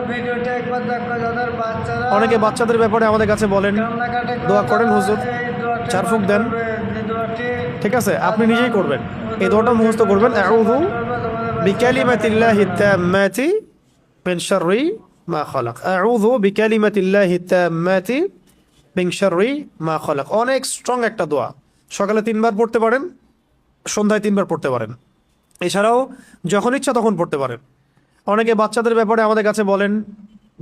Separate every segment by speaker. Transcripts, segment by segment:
Speaker 1: ভিডিওটা একবার দেখো, যাদের বাচ্চারা
Speaker 2: অনেকে বাচ্চাদের ব্যাপারে আমাদের কাছে বলেন,
Speaker 1: কান্নাকাটি করে,
Speaker 2: দোয়া করেন হুজুর,
Speaker 1: এই দোয়াটি
Speaker 2: চার ফুঁক দেন।
Speaker 1: করবে, যে দোয়াটি
Speaker 2: ঠিক আছে, আপনি নিজেই করবেন, এই দোয়াটা মুখস্থ করবেন। আউযু বিকালিমাতিল্লাহি তাম্মাতি মিন শাররি মা খালাক। আউযু বিকালিমাতিল্লাহি তাম্মাতি মিন শাররি মা খালাক। অনেক স্ট্রং একটা দোয়া। সকালে 3 বার পড়তে পারেন, সন্ধ্যায় 3 বার পড়তে পারেন, এছাড়াও যখন ইচ্ছা তখন পড়তে পারেন। অনেকে বাচ্চাদের ব্যাপারে আমাদের কাছে বলেন,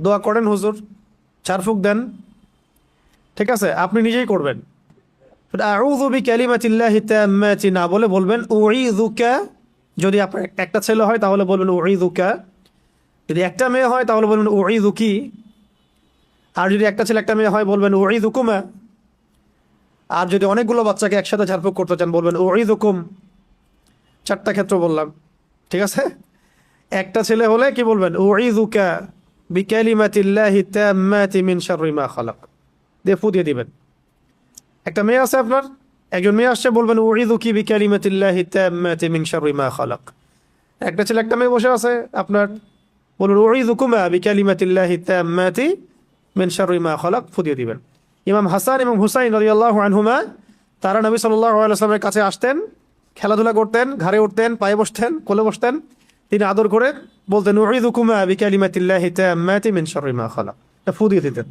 Speaker 2: দোয়া করেন হুজুর, 4 ফুঁক দেন। ঠিক আছে, আপনি নিজেই করবেন। আউযু বিকালিমাতিল্লাহি তাম্মাতি না বলে বলবেন উঈযুকা। যদি আপনার একটা ছেলে হয় তাহলে বলবেন উঈযুকা, যদি একটা মেয়ে হয় তাহলে বলবেন উঈযুকি, আর যদি একটা ছেলে একটা মেয়ে হয় বলবেন উঈযুকুমা, আর যদি অনেকগুলো বাচ্চাকে একসাথে ঝাড়ফুঁক করতে চান বলবেন উঈযুকুম। 4টা ক্ষেত্র বললাম। ঠিক আছে, একটা ছেলে হলে কি বলবেন উঈযুকা বিকালিমাতিল্লাহি তাম্মাতি মিন শাররি মা খালাক দিয়ে ফু দিয়ে দিবেন। একটা মেয়ে আছে আপনার, একজন মেয়ে আসছে, বলবেন উঈযুকি বিকালিমাতিল্লাহি তাম্মাতি মিন শাররি মা খালাক। একটা ছেলে একটা মেয়ে বসে আছে আপনার, বলুন উঈযুকুমা বিকালিমাতিল্লাহি তাম্মাতি মিন শাররি মা খালাক, ফু দিয়ে দিবেন। ইমাম হাসান এবং হুসাইন রাদিয়াল্লাহু আনহুমা, তারা নবী সাল্লাল্লাহু আলাইহি ওয়াসাল্লামের কাছে আসতেন, খেলাধুলা করতেন, ঘাড়ে উঠতেন, পায়ে বসতেন, কোলে বসতেন, তিনি আদর করে বলতেন উঈযুকুমা বিকালিমাতিল্লাহি তাম্মাতি মিন শাররি মা খালাক, ফু দিয়ে দিতেন।